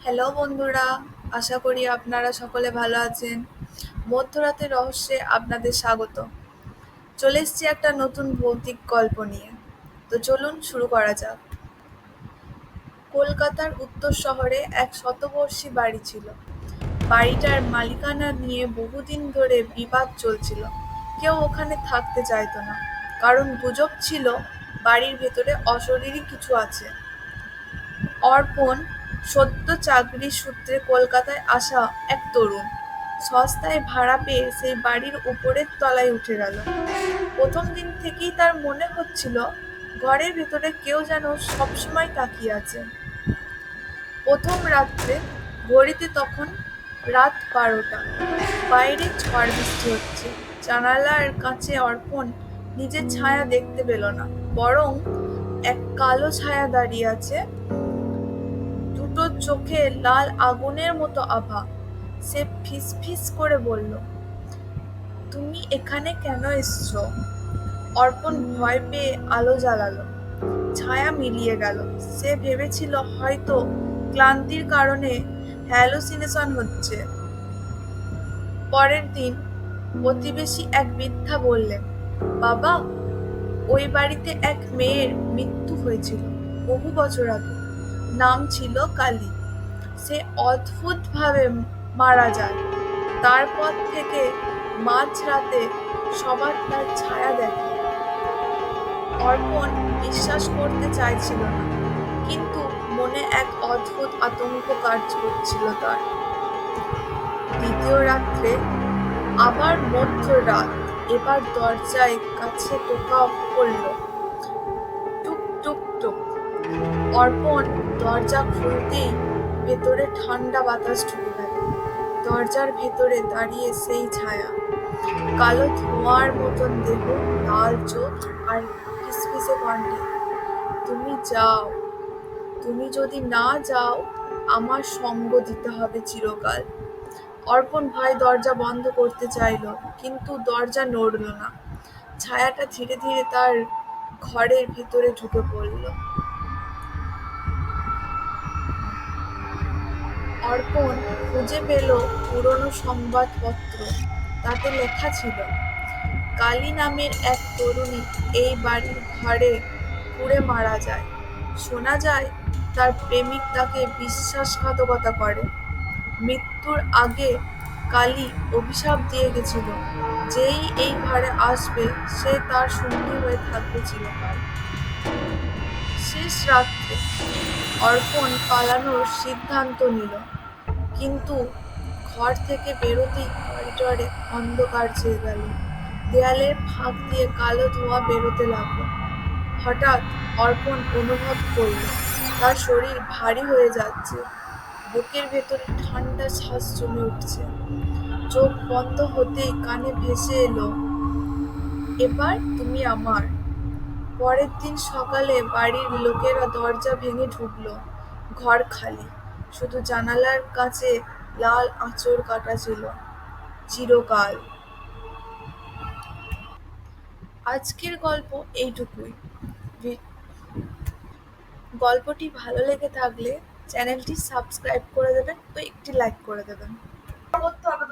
Hello বন্ধুরা, আশা করি আপনারা সকলে ভালো আছেন। মধ্যরাতের রহস্যে আপনাদের স্বাগত। চলে এসেছি একটা নতুন ভৌতিক গল্প নিয়ে। তো চলুন শুরু করা যাক। কলকাতার উত্তর শহরে এক শতবর্ষী বাড়ি ছিল। বাড়িটার মালিকানা নিয়ে বহুদিন ধরে বিবাদ চলছিল। কেউ ওখানে থাকতে চাইতো না, কারণ গুজব ছিল বাড়ির ভেতরে অশরীরী কিছু আছে। অর্পণ সদ্য চাকরির সূত্রে কলকাতায় আসা এক তরুণ সস্তায় ভাড়া পেয়ে সেই বাড়ির উপরের তলায় উঠে গেল। প্রথম দিন থেকেই তার মনে হচ্ছিল ঘরের ভেতরে কেউ যেন সবসময় তাকিয়ে আছে। প্রথম রাত্রে ঘড়িতে তখন রাত 12টা। বাইরে ঝড় বৃষ্টি হচ্ছে। জানালার কাছে অর্পণ নিজের ছায়া দেখতে পেল না, বরং এক কালো ছায়া দাঁড়িয়ে আছে, দুটো চোখে লাল আগুনের মতো আভা। সে ফিসফিস করে বলল, তুমি এখানে কেন এসছো? অর্পণ ভয় পেয়ে আলো জ্বালালো। ছায়া মিলিয়ে গেল। সে ভেবেছিল হয়তো ক্লান্তির কারণে হ্যালুসিনেশন হচ্ছে। পরের দিন প্রতিবেশী এক বৃদ্ধা বললেন, বাবা, ওই বাড়িতে এক মেয়ের মৃত্যু হয়েছিল বহু বছর আগে। নাম ছিল কালী। সে অদ্ভুতভাবে মারা যায়। তারপর থেকে মাঝরাতে সবার তার ছায়া দেখে। অর্পণ বিশ্বাস করতে চাইছিল না, কিন্তু মনে এক অদ্ভুত আতঙ্ক কাজ করছিল তার। দ্বিতীয় রাত্রে আবার মধ্যরাত। এবার দরজায় কাছে টোকা পড়ল। টুক টুক টুক। অর্পণ দরজা খুলতেই ভেতরে ঠান্ডা বাতাস ঢুকে গেল। দরজার ভেতরে দাঁড়িয়ে সেই ছায়া, কালো ধোঁয়ার মতন দেহ, লাল চোখ আর ফিসফিসে কণ্ঠে, তুমি যাও। তুমি যদি না যাও, আমার সঙ্গ দিতে হবে চিরকাল। অর্পণ ভয়ে দরজা বন্ধ করতে চাইল, কিন্তু দরজা নড়ল না। ছায়াটা ধীরে ধীরে তার ঘরের ভেতরে ঢুকে পড়ল। অর্পণ খুঁজে পেল পুরনো সংবাদপত্র। তাতে লেখা ছিল, কালী নামের এক তরুণী এই বাড়ির ঘরে পুড়ে মারা যায়। শোনা যায় তার প্রেমিক তাকে বিশ্বাসঘাতকতা করে। মৃত্যুর আগে কালী অভিশাপ দিয়ে গেছিল, যেই এই ঘরে আসবে সে তার সঙ্গী হয়ে থাকবে চিরকাল। শেষ রাত্রে অর্পণ পালানোর সিদ্ধান্ত নিল, কিন্তু ঘর থেকে বেরোতেই করিডরে অন্ধকার ছেয়ে গেল। দেয়ালের ফাঁক দিয়ে কালো ধোঁয়া বেরোতে লাগলো। হঠাৎ অর্পণ অনুভব করল তার শরীর ভারী হয়ে যাচ্ছে। বুকের ভেতরে ঠান্ডা শ্বাস জমে উঠছে। চোখ বন্ধ হতেই কানে ভেসে এলো, এবার তুমি আমার। পরের দিন সকালে বাড়ির লোকেরা দরজা ভেঙে ঢুকলো। ঘর খালি, শুধু জানালার কাছে লাল আঁচড় কাটা ছিল, চিরকাল। আজকের গল্প এইটুকুই। গল্পটি ভালো লেগে থাকলে চ্যানেলটি সাবস্ক্রাইব করে দেবেন ও একটি লাইক করে দেবেন।